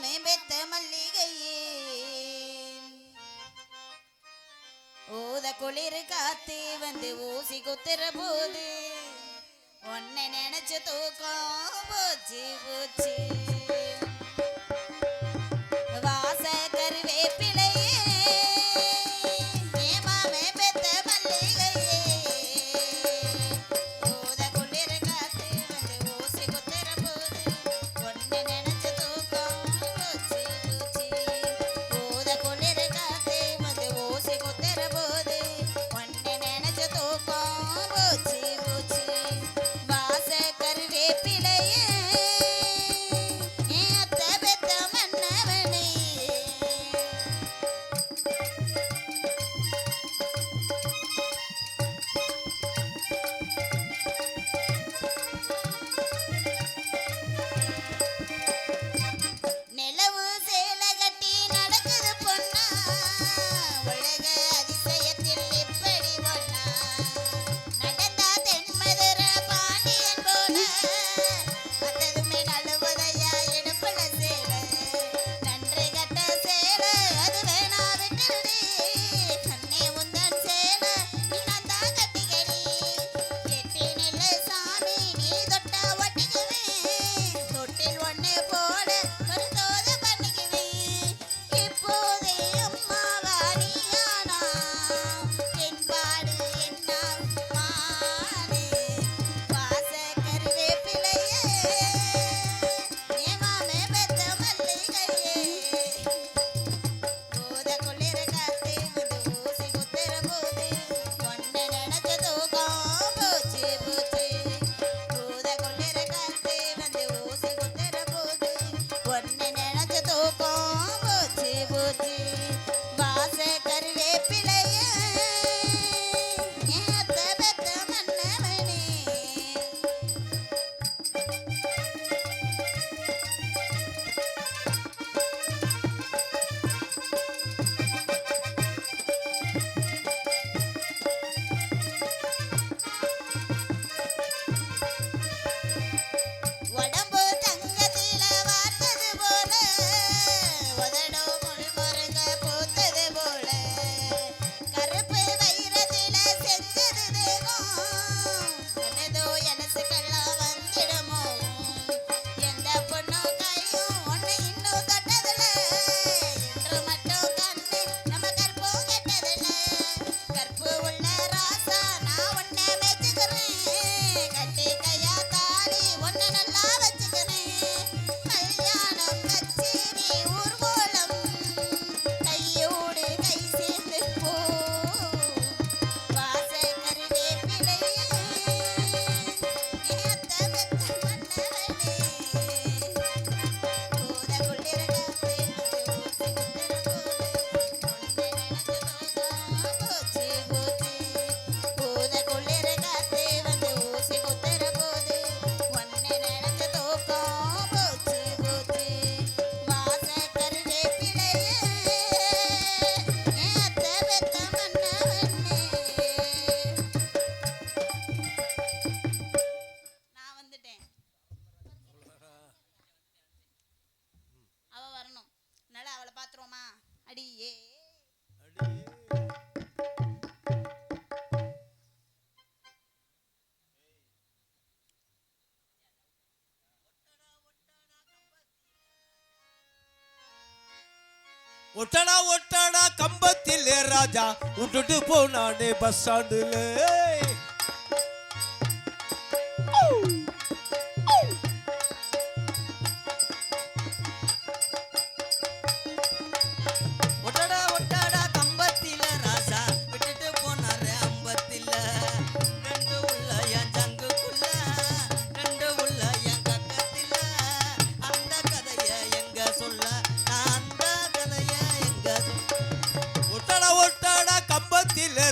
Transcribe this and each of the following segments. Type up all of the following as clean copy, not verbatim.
மாமே பெத்த மல்லிகையே ஊத குளிர் காத்து வந்து ஊசி குத்துற போது உன்னை நினைச்சு தூக்கம் போச்சு போச்சு வாச கருவேப்பிலையே ஒட்டடா ஒட்டடா கம்பத்தில் ராஜா விட்டுட்டு போனானே பஸ் ஸ்டாண்டுல ஒட்டடா ஒட்டடா கம்பத்தில் ராஜா விட்டுட்டு போனாரு அம்பத்தில் ரெண்டு உள்ள என் ஜங்குக்குள்ள ரெண்டு உள்ள என் கக்கத்தில் அந்த கதைய எங்க சொல்ல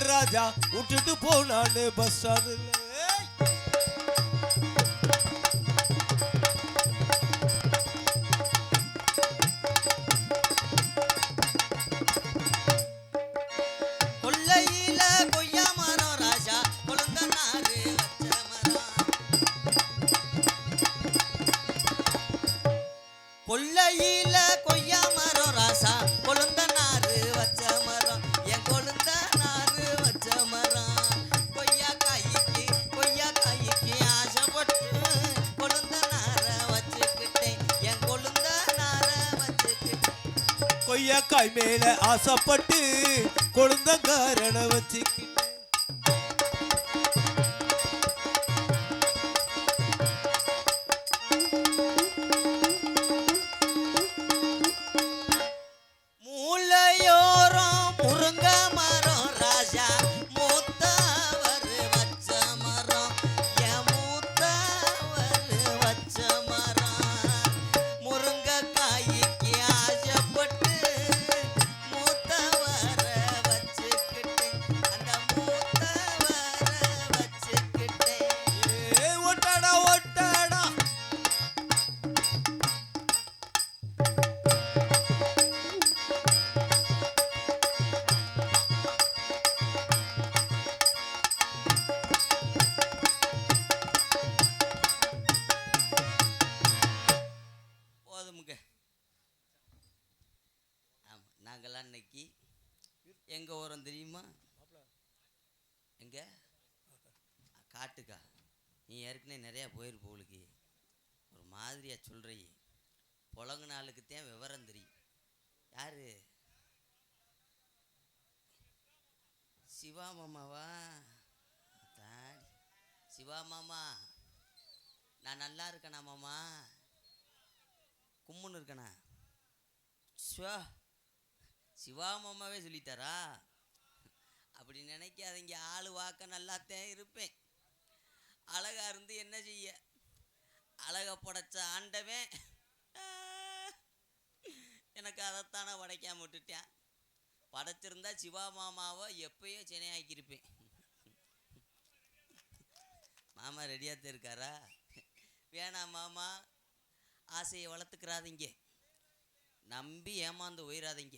ராஜா விட்டுட்டு போனானு பஸ் ஸ்டாண்டுல கொல்லையில கொய்யா மரம் ராஜா கொழுந்தனாரு வச்ச மரம் கொல்லை மூலையில கொய்யா மரம் ராசா கொழுந்த நாறு வச்ச மரம் என் கொழுந்த நாறு வச்ச மரம் கொய்யா காய்க்கு ஆசைப்பட்டு கொழுந்த நார வச்சுக்கிட்டேன் என் கொழுந்த நார வச்சுக்கிட்டேன் கொய்யாக்காய் மேல ஆசைப்பட்டு கொழுந்தங்காரனை வச்சுக்கிட்டு மூலையோரம் முருங்க மரம் ராஜா மூத்தவர் வச்ச மரம் என் மூத்தவர் வச்ச மரம் முருங்கைக்காய்க்கு ஆசைப்பட்டு மூத்தவரை வச்சுக்கிட்டேன் அந்த மூத்தவரை வச்சுக்கிட்டேன் ஒட்டாடா ஒட்டாடா போதுமுங்க. ஆமா நாங்கெல்லாம் இன்னைக்கு எங்க ஓரம் தெரியுமா? எங்க காட்டுக்கா? நீ ஏற்கனவே நிறையா போயிருப்ப போலுக்கு ஒரு மாதிரியா சொல்றியே. புலங்கு நாளுக்குத்தான் விவரம் தெரியும். யாரு? சிவா மாமாவா? சிவா மாமா நான் நல்லா இருக்கேனா மாமா? கும்முன்னு இருக்கண்ணா? சிவா மாமாவே சொல்லிட்டாரா? அப்படி நினைக்காதீங்க. ஆளு வாக்க நல்லாத்தான் இருப்பேன். அழகா இருந்து என்ன செய்ய? அழக படைச்ச ஆண்டவன் எனக்கு அதைத்தானே படைக்காம விட்டுட்டேன். படைச்சிருந்தா சிவா மாமாவை எப்பயோ சென்னையாக்கியிருப்பேன். மாமா ரெடியாகத்தான் இருக்காரா? வேணாம் மாமா, ஆசையை வளர்த்துக்கிறாதீங்க, நம்பி ஏமாந்து உயிராதீங்க.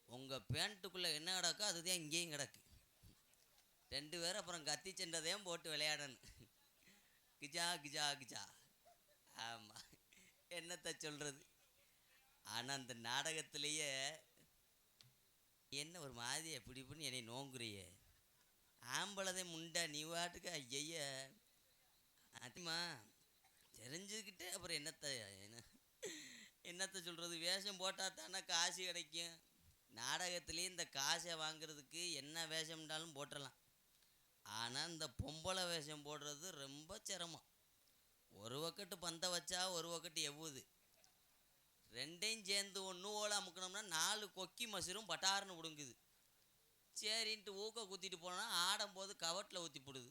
உங்கள் பேண்ட்டுக்குள்ளே என்ன கிடக்கோ அதுதான் இங்கேயும் கிடக்கு. 2 பேரும் அப்புறம் கத்தி சென்றதையும் போட்டு விளையாடணும். கிஜா கிஜா கிஜா. ஆமாம், என்னத்தை சொல்கிறது. ஆனால் அந்த நாடகத்திலேயே என்ன ஒரு மாதிரி எப்படி இப்படின்னு என்னை நோங்குறியே. ஆம்பளதை முண்டா நீ வாட்டுக்கு ஐய அதிகமா தெரிஞ்சுக்கிட்டு அப்புறம் என்னத்தை சொல்கிறது. வேஷம் போட்டால் தானே காசு கிடைக்கும். நாடகத்துலேயே இந்த காசை வாங்கிறதுக்கு என்ன வேஷம்னாலும் போட்டுடலாம். ஆனால் இந்த பொம்பளை வேஷம் போடுறது ரொம்ப சிரமம். ஒரு வக்கட்டு பந்தை வச்சா ஒரு வக்கட்டு எவ்வுது. ரெண்டையும் சேர்ந்து ஒன்று ஓலை அமுக்கணும்னா 4 கொக்கி மசூரும் பட்டாருன்னு விடுங்குது. சரின்ட்டு ஊக்க குத்திட்டு போனால் ஆடும்போது கவட்டில் ஊற்றி போடுது.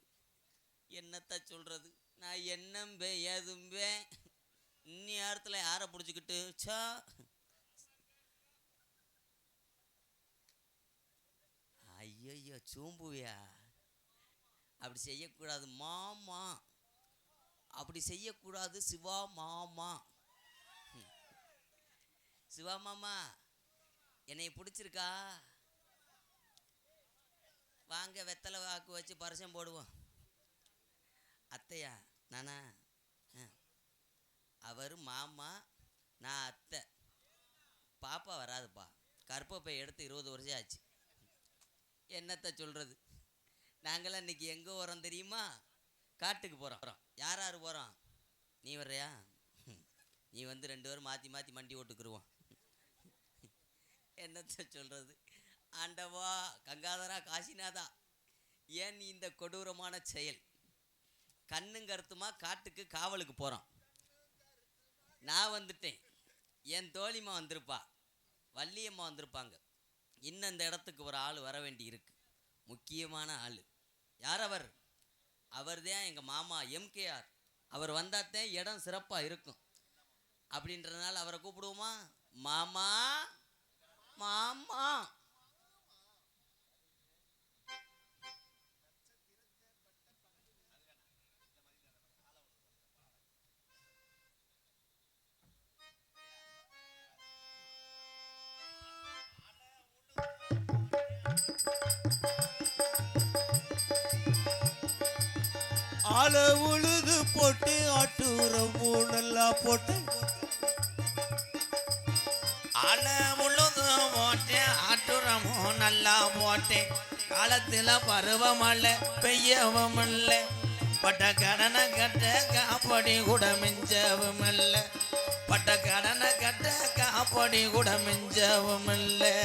என்னத்தை சொல்கிறது. நான் என்னம்பே ஏதும்பே இன்னி நேரத்தில் யாரை பிடிச்சிக்கிட்டு ஐயோ சூம்புவியா? அப்படி செய்யக்கூடாது மாமா, அப்படி செய்யக்கூடாது சிவா மாமா. சிவா மாமா என்னை பிடிச்சிருக்கா? வாங்க வெத்தலை வாக்கு வச்சு பரிசம் போடுவோம். அத்தையா? நானா? அவர் மாமா, நான் அத்தை. பாப்பா வராதுப்பா. கற்பப்பை எடுத்து 20 வருஷம் ஆச்சு. என்னத்தை சொல்கிறது. நாங்களாம் இன்றைக்கி எங்கே போகிறோம் தெரியுமா? காட்டுக்கு போகிறோம். யார் யார் போகிறோம்? நீ வர்றியா? நீ வந்து 2 பேரும் மாற்றி மாற்றி மண்டி ஓட்டுக்குருவோம். என்னத்தை சொல்கிறது. ஆண்டவா, கங்காதரா, காசிநாதா, ஏன் நீ இந்த கொடூரமான செயல்? கண்ணுங்கருத்துமா காட்டுக்கு காவலுக்கு போகிறோம். நான் வந்துட்டேன், என் தோழிமா வந்திருப்பா, வள்ளியம்மா வந்திருப்பாங்க. இன்னும் இந்த இடத்துக்கு ஒரு ஆள் வர வேண்டி இருக்கு, முக்கியமான ஆள். யார் அவர்? அவர் தான் எங்கள் மாமா எம்கேஆர். அவர் வந்தாத்தான் இடம் சிறப்பாக இருக்கும். அப்படின்றதுனால அவரை கூப்பிடுவோமா? மாமா மாமா. ஆள உழுது போட்டு ஆட்டுரம் நல்லா போட்டு அல முழுதும் போட்டேன் ஆட்டுறமும் நல்லா போட்டேன் காலத்துல பருவமல்ல பெய்யவும் இல்லை பட்ட கடனை கட்ட காப்படி கூட மிஞ்சவும் இல்லை பட்ட கடனை கட்ட காப்படி கூட மிஞ்சவும் இல்லை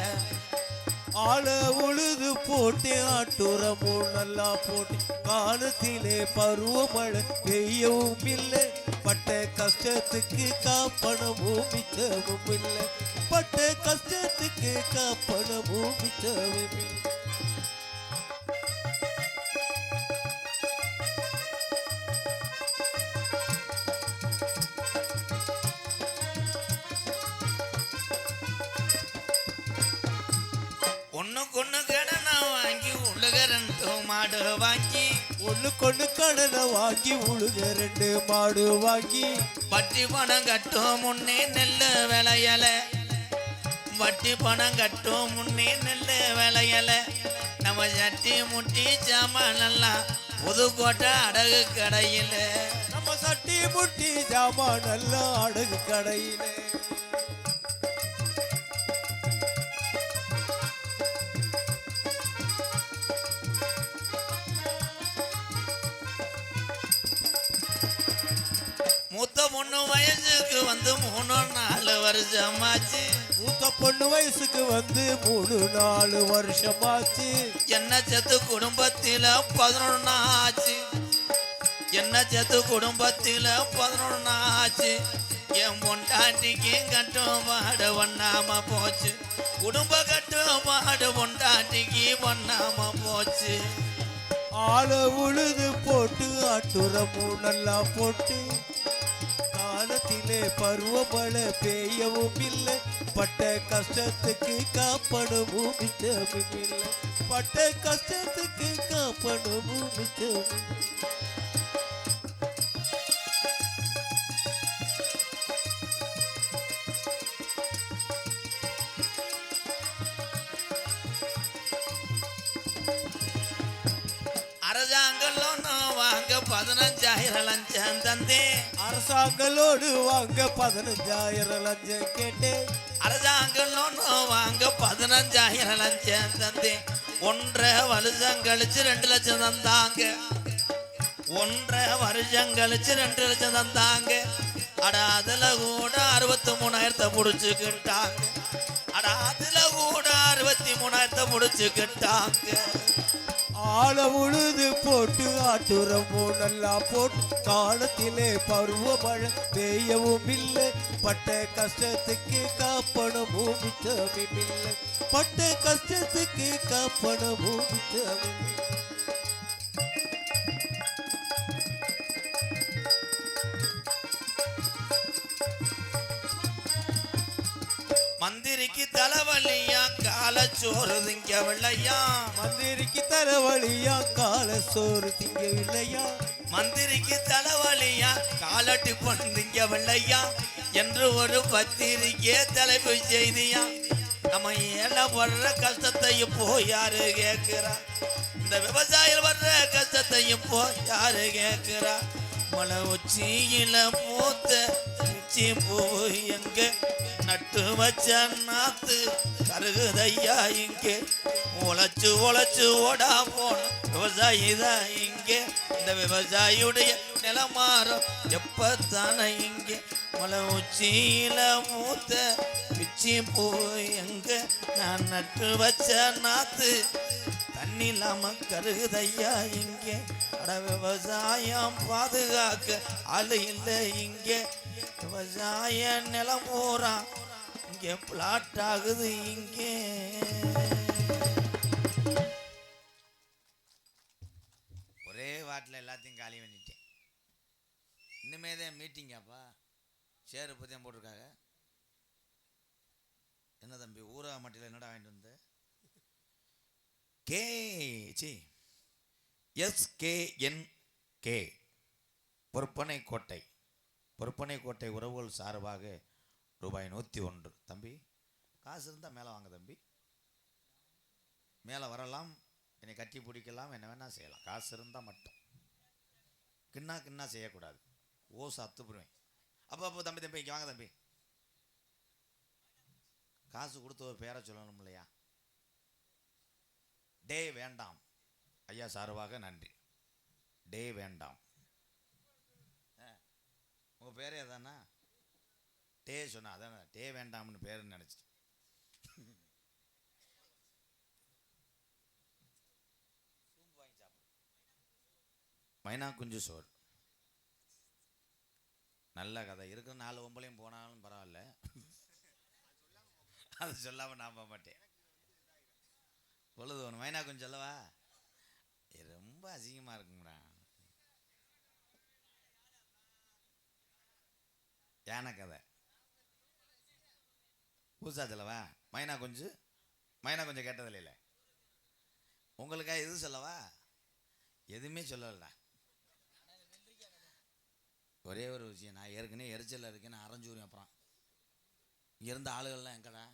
ஆள உழுது போட்டு ஆட்டுறமும் நல்லா போட்டு காலத்திலே பருவமழை பெய்யவும் இல்லை பட்ட கஷ்டத்துக்கு காப்பணமும் மிச்சவும் இல்லை பட்ட கஷ்டத்துக்கு காப்பணமும் மிச்சவும் இல்லை ஒண்ணுக்கொண்ணு கடனை வாங்கி உழுக ரெண்டு மாடு வாங்கி ஒண்ணுக்கொண்ணு கடனை வாங்கி உழுக 2 மாடு வாங்கி வட்டி பணம் கட்டும் முன்னே நெல்லு விளையல வட்டி பணம் கட்டும் முன்னே நெல்லு விளையல நம்ம சட்டி முட்டி சாமானெல்லாம் புதுக்கோட்டை அடகு கடையில் நம்ம சட்டி முட்டி ஜாமான் நல்லா அடகு கடையிலே மூத்த பொண்ணு வயசுக்கு வந்து 3-4 வருஷமாச்சு மூத்த பொண்ணு வயசுக்கு வந்து 3-4 வருஷமாச்சு என்ன செத்து குடும்பத்தில 11 ஆச்சு என்ன செத்து குடும்பத்தில 11 ஆச்சு என் பொண்டாட்டிக்கு கட்டுப்பாடு பண்ணாம போச்சு குடும்ப கட்டுப்பாடு பொண்டாட்டிக்கு பண்ணாம போச்சு ஆள உழுது போட்டு ஆட்டுறமும் நல்லா போட்டு காலத்திலே பருவமழை பெய்யவும் இல்லை பட்ட கஷ்டத்துக்கு காப்பணமும் மிச்சமும் இல்லை பட்ட கஷ்டத்துக்கு காப்பணமும் மிச்சமும் இல்லை. அரசாங்கம் லோன் வாங்க 15,000 லஞ்சம் தந்தேன் அரசாங்களோடு வாங்க 15,000 லஞ்சம் கேட்டேன் அரசாங்கம் லோன் வாங்க 15,000 லஞ்சம் தந்தேன் 1.5 வருஷம் கழிச்சு 2 லட்சம் தந்தாங்க 1.5 வருஷம் கழிச்சு 2 லட்சம் தந்தாங்க அட அதுல கூட 63,000 முடிச்சுக்கிட்டாங்க அட அதுல கூட 63,000 முடிச்சுக்கிட்டாங்க ஆள உழுது போட்டு ஆட்டுறமும் நல்லா போட்டு காலத்திலே பருவமழை பெய்யவும் இல்லை பட்ட கஷ்டத்துக்கு காப்பணமும் மிச்சமும் இல்லை பட்ட கஷ்டத்துக்கு காப்பணமும் மிச்சமும் இல்லை. மந்திரிக்கு தலைவலியா காலச்சோறு திங்கவில்லையா மந்திரிக்கு தலைவலியா கால சோறு திங்கவில்லையா மந்திரிக்கு தலைவலியா காலட்டி திங்கவில்லையா என்று ஒரு பத்திரிக்கை தலைப்பு செய்தியா நம்ம ஏழை வர்ற கஷ்டத்தையும் போய் யாரு கேட்கிறா இந்த விவசாயிகள் வர்ற கஷ்டத்தையும் போய் யாரு கேட்கிறா மலை உச்சியில மூத்த உச்சி போய் எங்க நட்டு வச்ச நாத்து கருகுதையா இங்கே உழைச்சு உழைச்சு ஓடா போன விவசாயி தான் இங்கே இந்த விவசாயியுடைய நிலமாறம் எப்பத்தானே இங்கே மலை உச்சியில மூத்த பிச்சி போய் எங்க நான் நட்டு வச்ச நாத்து தண்ணி இல்லாம கருகுதையா இங்கே அட விவசாயம் பாதுகாக்க ஆளு இல்லை இங்கே விவசாய நிலம் பூரா இங்கே பிளாட் ஆகுது இங்கே ஒரே வாட்டில் எல்லாத்தையும் காலி பண்ணிட்டேன் இன்னுமே தான் மீட்டிங்காப்பா ஷேர் பற்றியும் போட்டிருக்காங்க என்ன தம்பி ஊரா மட்டியில் என்னடா வாங்கிட்டு வந்த SKNK பொறுப்பனை கோட்டை பொறுப்பனை கோட்டை உறவுகள் சார்பாக ரூபாய் 101 தம்பி காசு இருந்தால் மேலே வாங்க தம்பி மேலே வரலாம் என்னை கட்டி பிடிக்கலாம் என்ன வேணால் செய்யலாம் காசு இருந்தால் மட்டும் கிண்ணா செய்யக்கூடாது ஓசு அத்துப்புருவேன் அப்போ தம்பி இங்கே வாங்க தம்பி காசு கொடுத்து ஒரு பேரை சொல்லணும் இல்லையா? டே வேண்டாம் ஐயா சார்பாக நன்றி. டே வேண்டாம். உங்கள் பேரே அதானா? டே சொன்னா அதானே, டே வேண்டாம்னு பேருன்னு நினச்சிட்டு. மைனா குஞ்சு சோறு நல்ல கதை. இருக்கிற 4 ஒம்பளையும் போனாலும் பரவாயில்ல, அது சொல்லாமல் நான் போக மாட்டேன். பொழுது ஒன்று மைனா குஞ்சு சொல்லவா? ரொம்ப அசிங்கமாக இருக்குங்கடா. யானை கதை புதுசா சொல்லவா? மைனா கொஞ்சம் கேட்டதில்ல. உங்களுக்காக எது சொல்லவா? எதுவுமே சொல்லலடா. ஒரே ஒரு விஷயம், நான் ஏற்கனவே எரிச்சலில் இருக்கேன், நான் அரைஞ்சூரியம். அப்புறம் இங்கே இருந்த ஆளுகள்லாம் எங்கடா?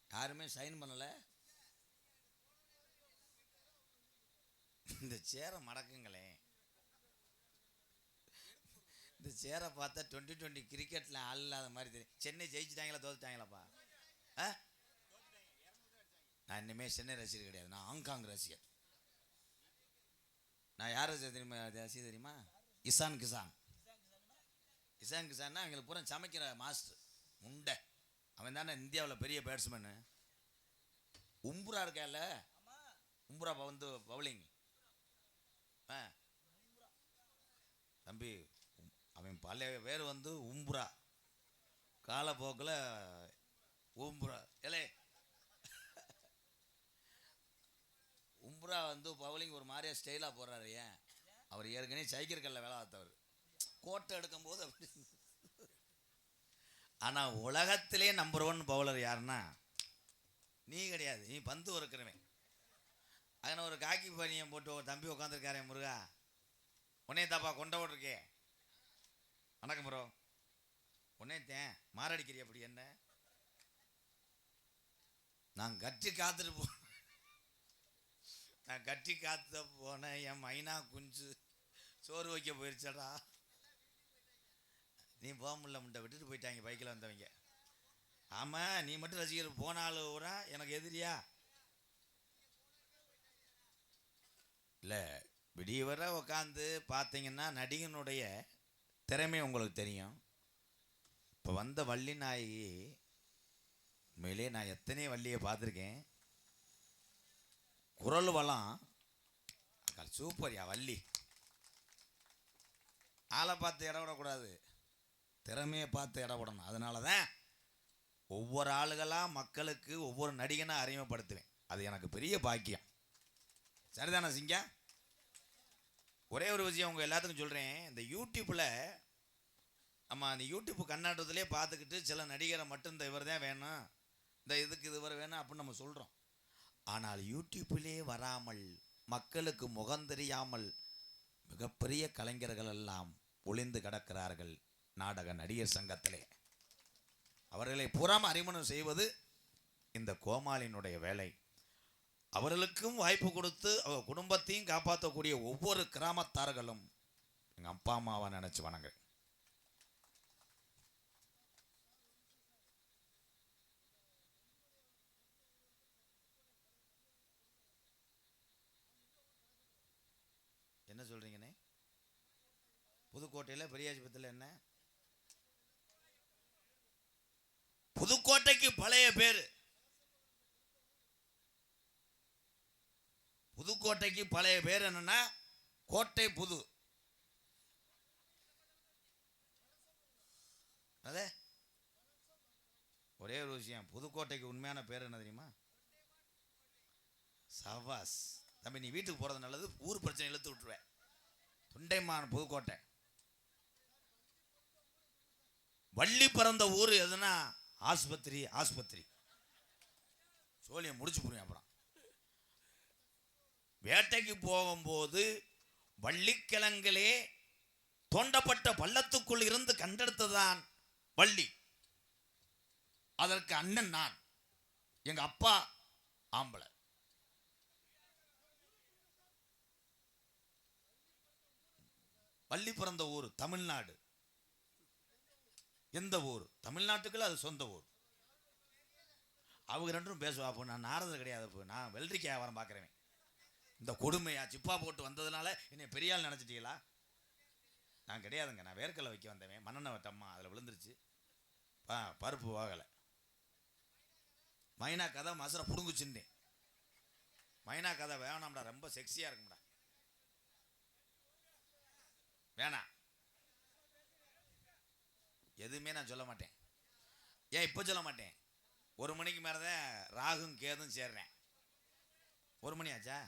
யாருமே சைன் பண்ணலை. இந்த சேரை மடக்குங்களே. இந்த சேரை பார்த்தா 2020 கிரிக்கெட்டில் ஆள் இல்லாத மாதிரி தெரியும். சென்னை ஜெயிச்சிட்டாங்களா தோத்துட்டாங்களாப்பா? நான் இனிமேல் சென்னை ரசிகர் கிடையாது, நான் ஹாங்காங் ரசிகர். நான் யார் ரசிகர் தெரியுமா? இசான் கிசான்னா அவங்களுக்கு பூரா சமைக்கிற மாஸ்டர் முண்டை. அவன் தானே இந்தியாவில் பெரிய பேட்ஸ்மேனு. உம்புரா இருக்கல, உம்புரா வந்து பவுலிங். தம்பி அவன் பழைய பேர் வந்து உம்புரா, காலப்போக்கில் உம்புரா ஏலே உம்புரா வந்து பவுலிங் ஒரு மாதிரியா ஸ்டைலாக போடுறாரு. ஏன்? அவர் ஏற்கனவே சைக்கிள் கல்ல வேலை பார்த்தவர், கோட்டை எடுக்கும் போது அப்படி. ஆனால் உலகத்திலே நம்பர் 1 பவுலர் யாருன்னா நீ கிடையாது, நீ பந்து இருக்கிறவன். அதனால் ஒரு காக்கி பனியை போட்டு ஒரு தம்பி உட்காந்துருக்காரே முருகா, உன்னே தாப்பா கொண்ட ஓட்டிருக்கே. வணக்கம் ப்ரோ. உன்னேத்தேன் மாரடிக்கிறிய அப்படி என்ன? நான் கட்டி காத்துட்டு நான் கட்டி காத்த போனேன், என் மைனா குஞ்சு சோறு வைக்க போயிருச்சடா. நீ போக முடியல, முட்டை விட்டுட்டு போயிட்டாங்க பைக்கில் வந்தவங்க. ஆமாம், நீ மட்டும் ரசிகர் போனாலும் கூட எனக்கு எதிரியா இல்லை. விடிய வர உட்காந்து பார்த்தீங்கன்னா நடிகனுடைய திறமை உங்களுக்கு தெரியும். இப்போ வந்த வள்ளி நாயகி, உண்மையிலே நான் எத்தனை வள்ளியை பார்த்துருக்கேன். குரல் வளம் சூப்பர்யா வள்ளி. ஆளை பார்த்து இடம் விடக்கூடாது, திறமையை பார்த்து இடம் விடணும். அதனால தான் ஒவ்வொரு ஆளுகளாக மக்களுக்கு ஒவ்வொரு நடிகனாக அறிமுகப்படுத்துவேன். அது எனக்கு பெரிய பாக்கியம். சரிதானே சிங்கா? ஒரே ஒரு விஷயம் உங்கள் எல்லாத்துக்கும் சொல்கிறேன். இந்த யூடியூப்பில் நம்ம அந்த யூடியூப் கண்ணாட்டத்திலே பார்த்துக்கிட்டு சில நடிகரை மட்டும் இந்த இவர் தான் வேணும், இந்த இதுக்கு இதுவரை வேணும் அப்படின்னு நம்ம சொல்கிறோம். ஆனால் யூடியூப்பிலே வராமல் மக்களுக்கு முகம் தெரியாமல் மிகப்பெரிய கலைஞர்கள் எல்லாம் ஒளிந்து கிடக்கிறார்கள் நாடக நடிகர் சங்கத்திலே. அவர்களை புறம் அறிமுகம் செய்வது இந்த கோமாளினுடைய வேலை. அவர்களுக்கும் வாய்ப்பு கொடுத்து அவர் குடும்பத்தையும் காப்பாற்றக்கூடிய ஒவ்வொரு கிராமத்தார்களும் எங்கள் அப்பா அம்மாவை நினச்சி வணங்க. என்ன சொல்றீங்கண்ணே? புதுக்கோட்டையில் பெரியாஜிபத்தில் என்ன? புதுக்கோட்டைக்கு பழைய பேர், புதுக்கோட்டைக்கு பழைய பேர் என்னன்னா கோட்டை புது. அதே ஒரே ஒரு விஷயம், புதுக்கோட்டைக்கு உண்மையான பேர் என்ன தெரியுமா? சவாஸ் தம்பி, நீ வீட்டுக்கு போகிறது நல்லது, ஊர் பிரச்சனை இழுத்து விட்டுருவேன். தொண்டைமான் புதுக்கோட்டை. வள்ளி பிறந்த ஊர் எதுனா ஆஸ்பத்திரி சோழியை முடிச்சு போடுவேன். அப்புறம் வேட்டைக்கு போகும்போது வள்ளிக்கிழங்கிலே தோண்டப்பட்ட பள்ளத்துக்குள் இருந்து கண்டெடுத்ததான் வள்ளி. அதற்கு அண்ணன் நான், எங்க அப்பா ஆம்பளை. வள்ளி பிறந்த ஊர் தமிழ்நாடு. எந்த ஊர்? தமிழ்நாட்டுக்குள்ள அது சொந்த ஊர். அவங்க ரெண்டும் பேசுவா. அப்போ நான் நாரதர் கிடையாது, அப்போ நான் வெள்ளரிக்கை வியாபாரம் பார்க்குறேன். இந்த கொடுமையா சிப்பா போட்டு வந்ததுனால என்னை பெரிய ஆள் நினச்சிட்டீங்களா? நான் கிடையாதுங்க, நான் வேர்க்கலை வைக்க வந்தவன். மண்ணெண்ணெய் வட்டம்மா அதில் விழுந்துருச்சு, பருப்பு வாகலை. மைனா கதை மசரை பிடுங்குச்சுன்னே. மைனா கதை வேணாம்டா, ரொம்ப செக்ஸியாக இருக்கும்டா, வேணாம். எதுவுமே நான் சொல்ல மாட்டேன். ஏன் இப்போ சொல்ல மாட்டேன்? 1 மணிக்கு மேலே தான் ராகும் கேதும் சேர்றேன். 1 மணி ஆச்சா?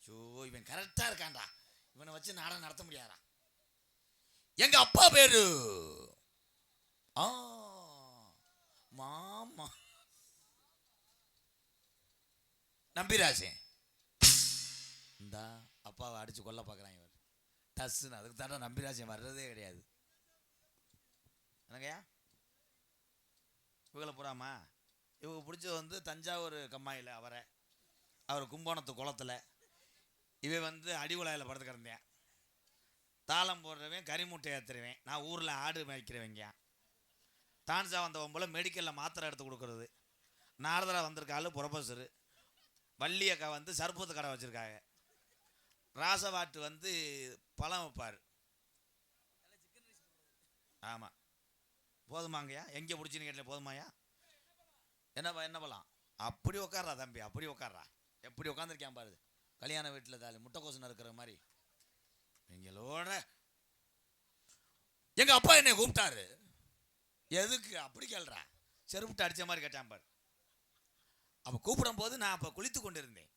ஸோ இவன் கரெக்டாக இருக்கான்டா, இவனை வச்சு நாடகம் நடத்த முடியாதா? எங்க அப்பா பேரு மாமா நம்பிராசன். இந்தா அப்பாவை அடிச்சு கொல்ல பார்க்குறான் இவர் டஸ்ன்னு. அதுக்கு தாண்டா நம்பிராசன் வர்றதே கிடையாது. என்னங்கய்யா இவங்களை பூராமா இவங்க பிடிச்சது வந்து தஞ்சாவூர் கம்மாயில் அவர் கும்போணத்து குளத்தில். இவன் அடிகுழாயில் படுத்து கிடந்தேன். தாளம் போடுறவன் கறிமுட்டை ஏற்றுருவேன். நான் ஊரில் ஆடு மேய்க்கிறவங்க. டான்ஸாக வந்தவன் போல் மெடிக்கலில் மாத்திரை எடுத்து கொடுக்குறது. நாரதரா வந்திருக்காள் ப்ரொஃபஸரு. வள்ளியக்கா சர்பத்து கடை வச்சுருக்காங்க. ராசவாட்டு பழம் வைப்பார். ஆமாம், போதுமாங்கய்யா? எங்கே பிடிச்சின்னு கேட்டல, போதுமாயா? என்ன பழம்? அப்படி உட்கார்றா தம்பி, அப்படி உட்கார்றா. எப்படி உட்காந்துருக்கேன் பாரு, கல்யாண வீட்டில் தாலி முட்டைக்கோசன் இருக்கிற மாதிரி. எங்களோட எங்க அப்பா என்னை கூப்பிட்டாரு. எதுக்கு அப்படி கேள்றா? செருப்புட்டு அடிச்ச மாதிரி கேட்டான் பாரு. அப்ப கூப்பிடும் போது நான் அப்ப குளித்து கொண்டு இருந்தேன்.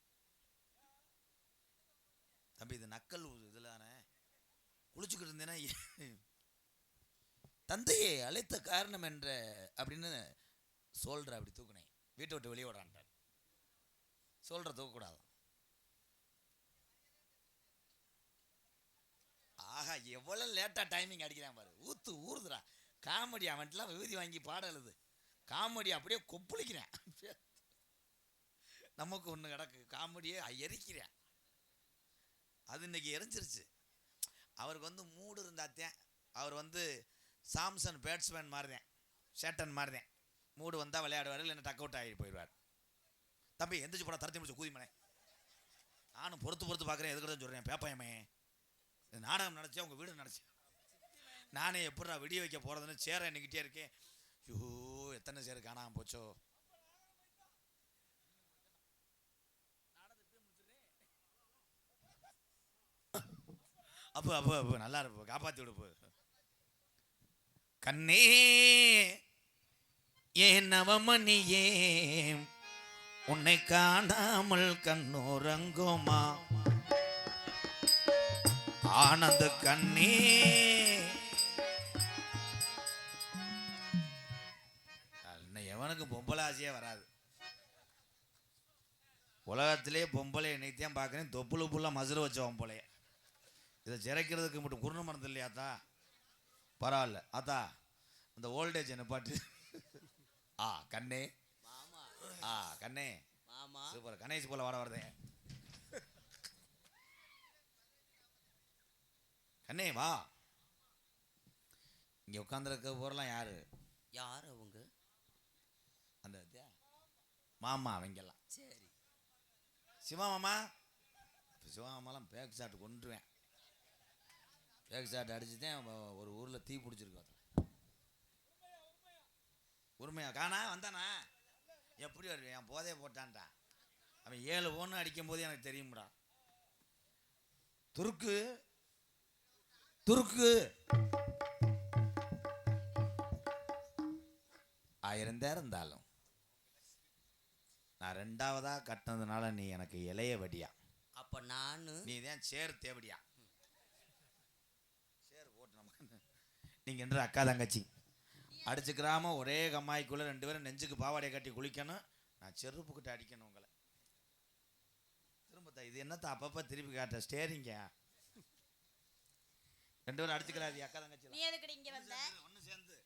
தம்பி இது நக்கல் இதுல குளிச்சுக்கிட்டு இருந்தேன்னா தந்தையை அழைத்த காரணம் என்ற அப்படின்னு சொல்ற அப்படி தூக்குனேன். வீட்டை விட்டு வெளியே விடான்ட்டார். சொல்ற தூக்கக்கூடாது. ஆஹா எவ்வளவு லேட்டா டைமிங் அடிக்கிறான் பாரு. ஊறுதுடா காமெடி. அவன்ட்டுலாம் விபூதி வாங்கி பாட எழுது காமெடி அப்படியே கொப்பளிக்கிறேன். நமக்கு ஒன்று கிடக்கு காமெடியே எரிக்கிறேன். அது இன்னைக்கு எரிஞ்சிருச்சு. அவருக்கு மூடு இருந்தாத்தேன். அவர் சாம்சன் பேட்ஸ்மேன் மாதிரிதான், சேட்டன் மாதிரிதான். மூடு வந்தால் விளையாடுவார், இல்லைன்னா டக் அவுட் ஆகி போயிடுவார். தம்பி எந்திரிச்சு போட தரத்தி முடிச்சு கூதிமனே. நானும் பொறுத்து பார்க்குறேன். எதுக்கிட்ட சொல்கிறேன் பேப்பாயமே நாடகம் நினச்சேன், உங்கள் வீடு நினச்சேன். நானே எப்படி நான் வெடிய வைக்க போகிறதுன்னு சேர எண்ணிக்கிட்டே இருக்கேன். ஐயோ எத்தனை சேரு காணாமல் போச்சோ. அப்போ நல்லா இருப்போம், காப்பாற்றி விடுப்போ. கண்ணே ஏன் நவமணியே உன்னை காணாமல் கண்ணோரங்குமா ஆனந்த கண்ணே. எவனுக்கு பொம்பளை ஆசையே வராது. உலகத்திலே பொம்பளை என்னைத்தான் பார்க்குறேன். தொப்புளு புள்ள மசுறு வச்ச பொம்பளைய. இதை சிறைக்கிறதுக்கு மட்டும் குருண மருந்து இல்லையாத்தா? பரவாயில்ல ஆத்தா, அந்த ஓல்டேஜ் என்ன பாட்டு. கண்ணே கண்ணே சூப்பர். கணேஷ் போல வர வருதேன். கண்ணே வா. இங்க உட்காந்துருக்க போறலாம் யாரு? அவங்க? அந்த மாமா அவங்கெல்லாம். சரி சிவா மாமா. சிவா மாமாலாம் பேக் ஷாட் கொண்டுருவேன். பேக் ஷாட் அடிச்சுதான் ஒரு ஊரில் தீ பிடிச்சிருக்கோம். உரிமையா காணா வந்தானா? எப்படி வருவேன்? என் போதையை போட்டான்டா அவன். 7 ஒன்று அடிக்கும் போது எனக்கு தெரியும்டா. துருக்கு துருக்கு 1000 இருந்தாலும் நான் 2வதா கட்டினதுனால நீ எனக்கு இளைய வடியா. அப்ப நானு நீ தான் சேர் தேவடியா. சேர் போட்டு நமக்கு நீங்க என்று அக்கா தங்கச்சி அடிச்சுக்கிறாம ஒரே கம்மாய்க்குள்ள 2 பேரும் நெஞ்சுக்கு பாவாடையை கட்டி குளிக்கணும். நான் செருப்புக்கிட்ட அடிக்கணும் உங்களை. திரும்ப இது என்னத்த அப்பப்ப திருப்பி காட்ட ஸ்டேரிங்க. 2 பேரும் அடிச்சுக்கிறாது அக்கா தங்கச்சி. நீ எதுக்கு இங்க வந்த? ஒண்ணு சேர்ந்து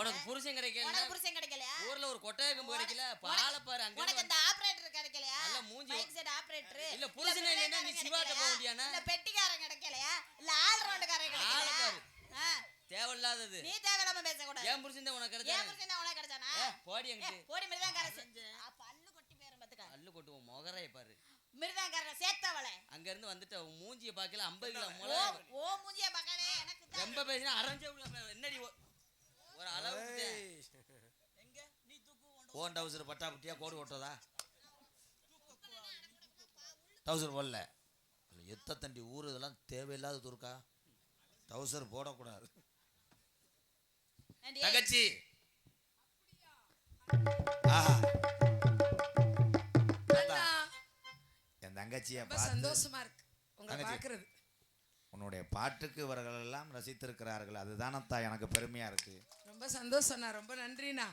உனக்கு புருஷன் கிடைக்கல? உனக்கு புருஷன் கிடைக்கலையா? ஊர்ல ஒரு கொட்டகை கம்பு கிடைக்கல. பால பாரு அங்க. உனக்கு அந்த ஆபரேட்டர் கிடைக்கலையா? இல்ல மூஞ்சி மைக் செட் ஆபரேட்டர். இல்ல புருஷன் இல்லனா நீ சிவாட்ட போக முடியானா? இல்ல பெட்டிக்காரன் கிடைக்கலையா? இல்ல ஆல் ரவுண்டக்காரன் கிடைக்கலையா? தேவையில்லாதது. நீ தேவையில்லாம பேச கூடாது. ஏன் புருஷன் தான் உனக்கு கிடைச்சானே? ஏன் புருஷன் தான் உனக்கு கிடைச்சானா? போடி எங்கிட்டு போடி மிருதாங்கார பல்லு கொட்டி பேரும் பாத்துக்க. அள்ளு கொட்டுவோம் மொகரைய பாரு. மிருதாங்கார சேர்த்தவளே. அங்க இருந்து வந்துட்டு உன் மூஞ்சிய பாக்கல 50 கிலோ ஓ முளை. ஓ மூஞ்சிய பார்க்கலே எனக்கு தான். ரொம்ப பேசினா அரஞ்சே என்னடி ஒரு அளவுக்கு எங்க நீ தூக்கு ஓன் டவுசர் பட்டா புட்டியா கோடு ஓட்டதா டவுசர் போடல எத்த தண்டி ஊர் இதெல்லாம் தேவையில்லாத துருக்கா டவுசர் போடக்கூடாது ஏண்டி? தகச்சி ஆஹா அண்ணா, என் தங்கச்சியை ரொம்ப பார்த்து சந்தோஷமா இருக்கு உங்களை தங்கச்சி. பாக்குறது. உன்னுடைய பாட்டுக்கு இவர்கள் எல்லாம் ரசித்திருக்கிறார்கள் அதுதானத்தா எனக்கு பெருமையா இருக்கு ரொம்ப சந்தோஷம்ண்ணா, ரொம்ப நன்றிண்ணா.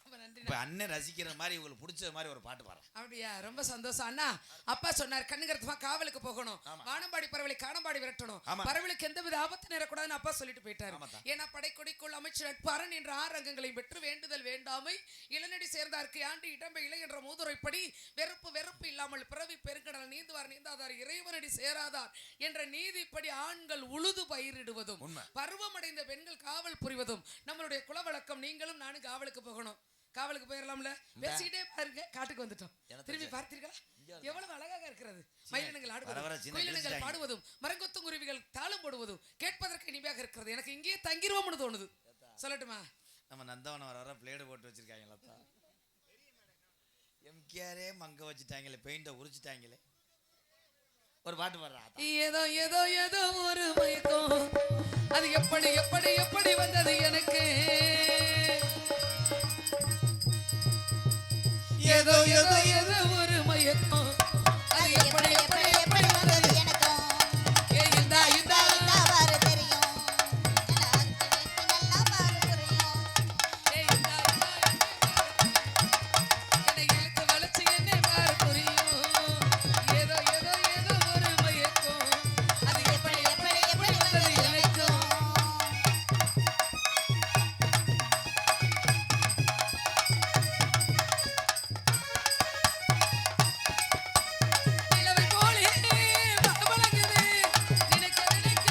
ரொம்ப நன்றிண்ணா. இப்ப அண்ணன் ரசிக்கிற மாதிரி இவங்களுக்கு பிடிச்ச மாதிரி ஒரு பாட்டு பாடுறேன் அப்படியா, ரொம்ப சந்தோஷம் அண்ணா. அப்பா சொன்னார் கண்ணுங்கருத்துமா காவலுக்கு போகணும், ஆமா. வானம்பாடி பறவைகளை காணம்பாடி விரட்டணும், ஆமா. பறவைகளுக்கு எந்தவித ஆபத்து நேரக்கூடாதுன்னு அப்பா சொல்லிட்டு போயிட்டாரு. ஆமாத்தா. ஏன்னா படைக்கொடிக்குள் அமைச்சர் நட்பாரன் என்ற 6 அங்கங்களையும் பெற்று வேண்டுதல் வேண்டாமை இளநடி சேர்ந்தார்க்கு ஆண்டு இடம்பை இலை என்ற மூதுரைப்படி வெறுப்பு வெறுப்பு இல்லாமல் பிறவி பெருங்கடல் நீந்துவார் நீந்தாதார் இறைவனடி சேராதார் என்ற நீதிப்படி ஆண்கள் உழுது பயிரிடுவதும் உண்மை. பருவமடைந்த பெண்கள் காவல் புரிவதும் நம்மளுடைய குலவழக்கம். நீங்களும் நானும் காவலுக்கு போகணும். காவலுக்கு போயிடலாம்ல, பேசிக்கிட்டே பாருங்க. காட்டுக்கு வந்துட்டோம். எனக்கு திரும்பி தெரிஞ்ச- பார்த்தீர்களா எவ்வளவு அழகாக இருக்கிறது. மயிலினங்கள் வர வர ஆடுவதும் சின்ன குயிலினங்கள் கிழிச்சிட்டாங்க. பாடுவதும் மரங்கொத்தும் குருவிகள் தாளம் போடுவதும் கேட்பதற்கு இனிமையாக இருக்கிறது. எனக்கு இங்கேயே தங்கிருவோம்னு தோணுது. சொல்லட்டுமா? நம்ம நந்தவனம் வர வர பிளேடு போட்டு வச்சிருக்காங்களா எம்கேரே மங்க வச்சுட்டாங்களே பெயிண்ட உரிச்சிட்டாங்களே ஒரு பாட்டு பாடுறா ஏதோ ஏதோ ஏதோ ஒரு மயக்கம், அது எப்படி எப்படி எப்படி வந்தது எனக்கு. ஏதோ ஏதோ ஏதோ ஒரு மயக்கம், அது எப்படி எப்படி எப்படி வந்தது. எனக்கும் ஏ இந்தா இந்தா நல்லா பாரு தெரியும். நல்லா பாரு புரியும். ஏ இந்தா இந்தா என்னை இழுத்து வளைச்சு என்னை பாரு புரியும். ஏதோ ஏதோ ஏதோ ஒரு மயக்கம், அது எப்படி எப்படி எப்படி வந்தது எனக்கும். நிலவை போலே பளபளக்குது நினைக்க நினைக்க.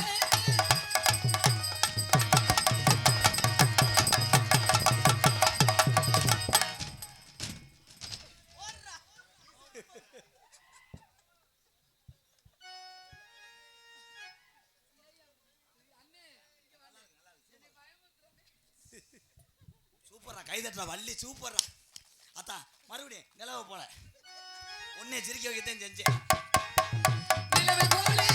சூப்பரா கைதட்டுறா வள்ளி சூப்பரா அத்தா மறுபடியும் நிலவ போல உன்னை சிரிக்க வைக்கத்தான் செஞ்சேன் நிலவை போலே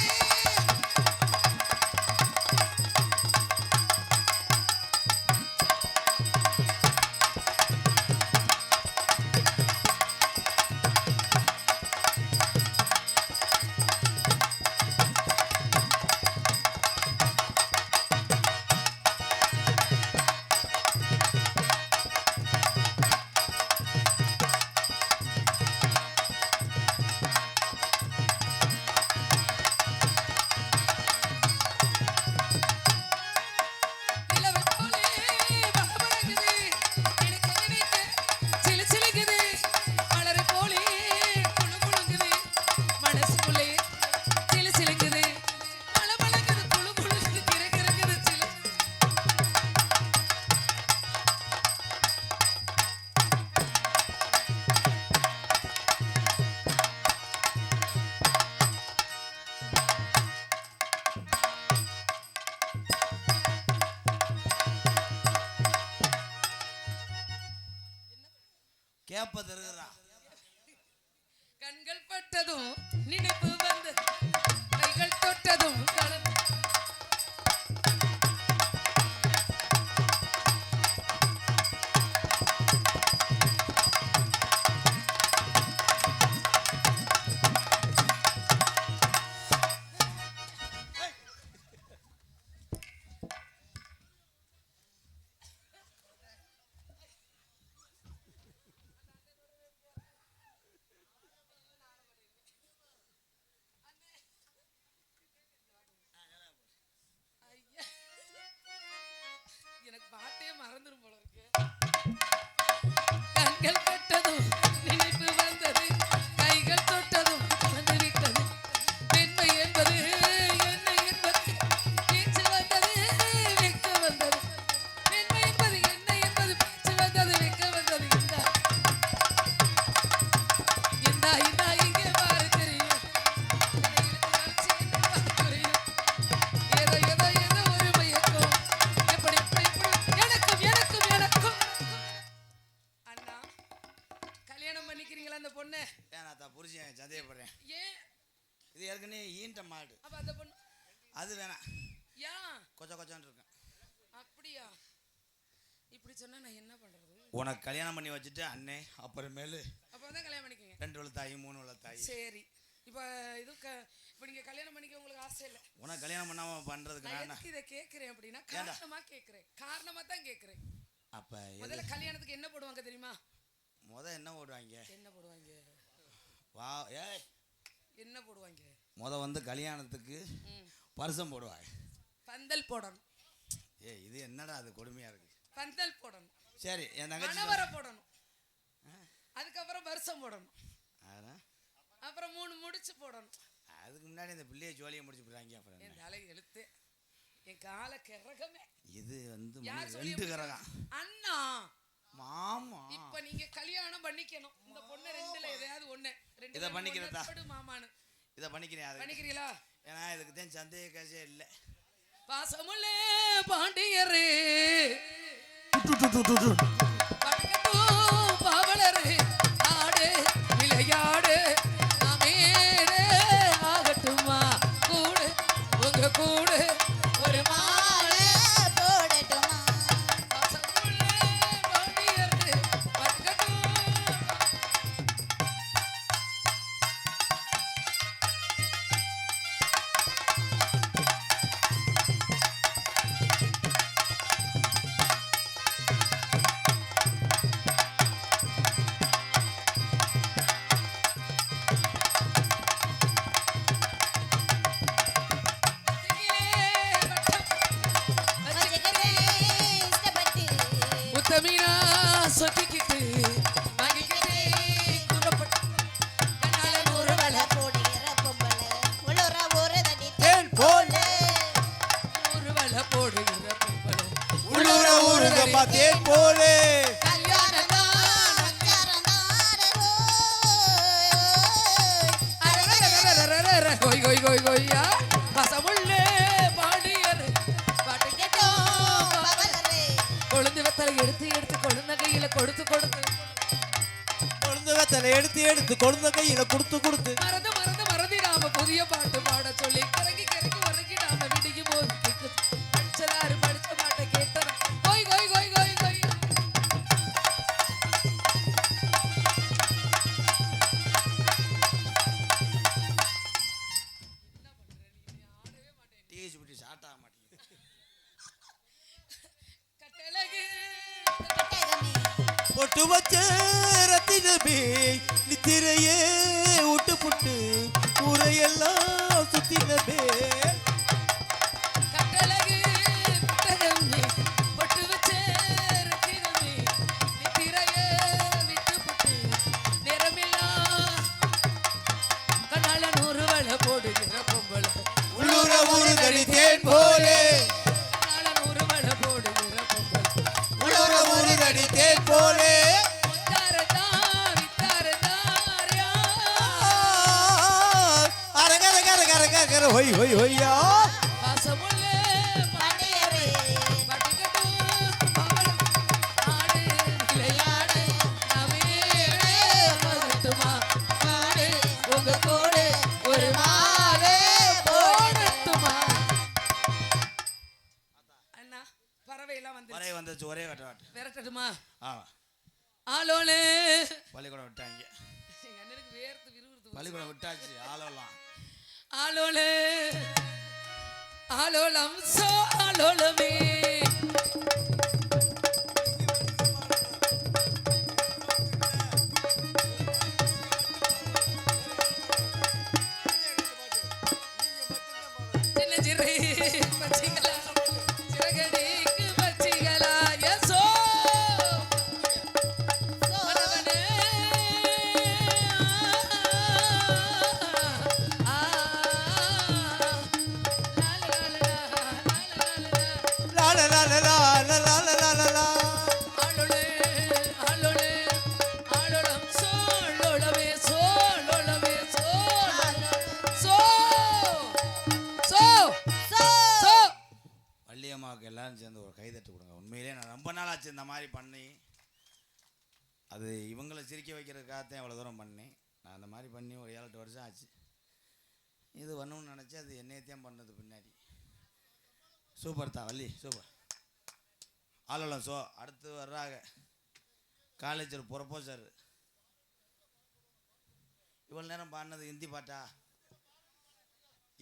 நிலவை போலே பளபளக்குது நினைக்க நினைக்க. சிலு சிலுக்குது மலரை போலே குளு குளுங்குது மனசுக்குள்ளே. சிலு சிலுக்குது பளபளக்குது குளு குளுங்குது கிறகிறக்குது சிலு. கேப்ப தருகிறா கண்கள் பட்டதும் நினைப்பு வந்து கைகள் தொட்டதும் கலந்து. ஏன் கொச்சான்னு இருக்கேன். அப்படியா? இப்படி சொன்னா நான் என்ன பண்றது? உனக்கு கல்யாணம் பண்ணி வச்சுட்டு அண்ணே அப்புறமேலு அப்பதான் கல்யாணம் பண்ணிக்கங்க. 2 உள்ள தாய் 3 உள்ள தாய். சரி, இப்போ இப்போ நீங்க கல்யாணம் பண்ணிக்க உங்களுக்கு ஆசை இல்லை. உனக்கு கல்யாணம் பண்ணாம பண்றதுக்கு நான் நான் எதுக்கு இதை கேட்கிறேன் அப்படின்னா காரணமா கேட்கிறேன். காரணமா தான் கேட்கிறேன். அப்ப முதல்ல கல்யாணத்துக்கு என்ன போடுவாங்க தெரியுமா? என்ன ஓடுவாங்க? என்ன போடுவாங்க? வா ஏய் என்ன போடுவாங்க? வந்து கல்யாணத்துக்கு பரிசம் போடுவாங்க. பந்தல் போடணும். ஏய் இது என்னடா அது கொடுமையா இருக்கு. பந்தல் போடணும். சரி என் தங்கச்சி மணவரை போடணும். அதுக்கப்புறம் வருஷம் போடணும். அப்புறம் 3 முடிச்சு போடணும். அதுக்கு முன்னாடி இந்த பிள்ளைய ஜோலியை முடிச்சு போடுறாங்க. அப்புறம் என் தலை எழுத்து என் கால கிறகமே. இது வந்து யார் 2 கரகம் அண்ணா மாமா. இப்ப நீங்க கல்யாணம் பண்ணிக்கணும். இந்த பொண்ணு 2ல எதையாவது ஒண்ணு. இத பண்ணிக்கிறதா? மாமானு இத பண்ணிக்கிறேன். பண்ணிக்கிறீங்களா? ஏன்னா இதுக்கு தான் சந்தேக காசே இல்லை. பாசமுள்ளே பாண்டியரே பாவலரே ஆடு விளையாடு நாமேடே ஆகட்டுமா கூடு உங்க கூடு ஒரு மாலை போடட்டுமா? பாசமுள்ளே பாண்டியரே பக்கட்டும். உத்தமினா சொக்கிக்கிட்டு வாங்கிக்கிட்டு குறப்பட்டு கண்ணால நூறு வலை போடுகிற பொம்பளை உள்ளூர ஒரு தண்ணி தேன் போல நூறு வலை போடுகிற பொம்பளை உள்ளூர ஊருகப்பா தேன் போலே. கல்யாணம் தான் கொய் கொய் கொய் கொய்யா பசமுள்ளே பாடியர் பாட்டு கேட்டோம் கொழுந்து வெத்தலை எடுத்து எடுத்து கொழுந்த கையில கொடுத்து கொடுத்து கொழுந்து வெத்தலை எடுத்து கொழுந்த கையில கொடுத்து மறந்து மறந்து மறந்திடாம புதிய பாட்டு பாட சொல்லி கிறங்கி கிறங்கி உறங்கிடாம விடிக்கும் போது கேக்குது. படிச்சதாரு படிச்ச பாட்டை கேட்டன கொய் கொய் கொய் கொய் கொய். டிஎஸ் பிடி ஷார்ட் ஆக மாட்டேங்குது. கட்டழகு பொட்டு வச்ச ரத்தினமே நித்திரையே விட்டு புட்டு ஊரையெல்லாம் சுத்தினமே. கட்டழகு கட்டழகு பொட்டு வச்ச ரத்தினமே நித்திரையே விட்டு புட்டு நிறமில்லா கண்ணால நூறு வலை போடுகிற பொம்பளை உள்ளூர ஊருகடி தேன் போலே. கண்ணால நூறு வலை போடுகிற பொம்பளை உள்ளூர ஊருகடி தேன் போலே. அரகர கர கர கர கர ஹொய் ஹொய் ஹொய்யா. பாண்டியரே ஒரு மாலை போடட்டுமா? அண்ணா பறவை எல்லாம் வந்து ஒரே வந்துச்சு ஒரே வாட்டு விரட்டட்டுமா? ஆமா ஆளோலே பள்ளிக்கூடம் விட்டாங்க. எங்க அண்ணனுக்கு வேர்த்து விறுவிறுத்து பள்ளிக்கூடம் விட்டாச்சு ஆளலாம். ஆளோலே ஆளோலம் சோ ஆளோலமே சின்ன சிறை பச்சிகளா சிறகடிக்கு பச்சிகளா யசோ மனவனே லா லா லா லா லா லா லா லா லா லா. ஆளோலே ஆளோலே ஆளோலம் சோளோலவே சோளோலவே சோ சோ சோ வள்ளியம்மாவுக்கு எல்லாரும் சேர்ந்து ஒரு கைதட்டு கொடுங்க. உண்மையிலே நான் ரொம்ப நாள் ஆச்சு இந்த மாதிரி பண்ணி. அது இவங்களை சிரிக்க வைக்கிறதுக்காகத்தான் எவ்வளோ தூரம் பண்ணேன். நான் அந்த மாதிரி பண்ணி ஒரு 7-8 வருஷம் ஆச்சு. இது பண்ணணும்னு நினச்சி அது என்னையத்தையும் பண்ணது பின்னாடி சூப்பர் தான் வள்ளி சூப்பர். ஆளலாம் ஸோ அடுத்து வர்றாங்க காலேஜ் ஒரு ப்ரொபோசர். இவ்வளோ நேரம் பாடினது ஹிந்தி பாட்டா?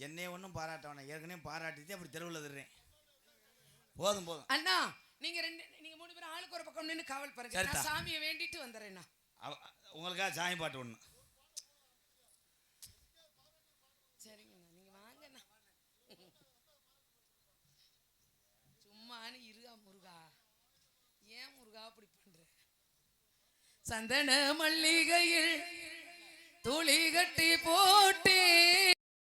என்னையே ஒன்றும் பாராட்டவனே, ஏற்கனவே பாராட்டிட்டு அப்படி தெருவில் தர்றேன். போதும் போதும் அண்ணா, நீங்க 3 பேரும் ஆளுக்கு ஒரு பக்கம் நின்று காவல் பாருங்க. சரிதா. நான் சாமியை வேண்டிட்டு வந்துடுறேண்ணா. உங்களுக்காக சாமி பாட்டு ஒன்று. சரிங்கண்ணா, நீங்க வாங்கண்ணா. சும்மானு இருகா முருகா, ஏன் முருகா அப்படி பண்ற? சந்தன மல்லிகையில் துளி கட்டி போ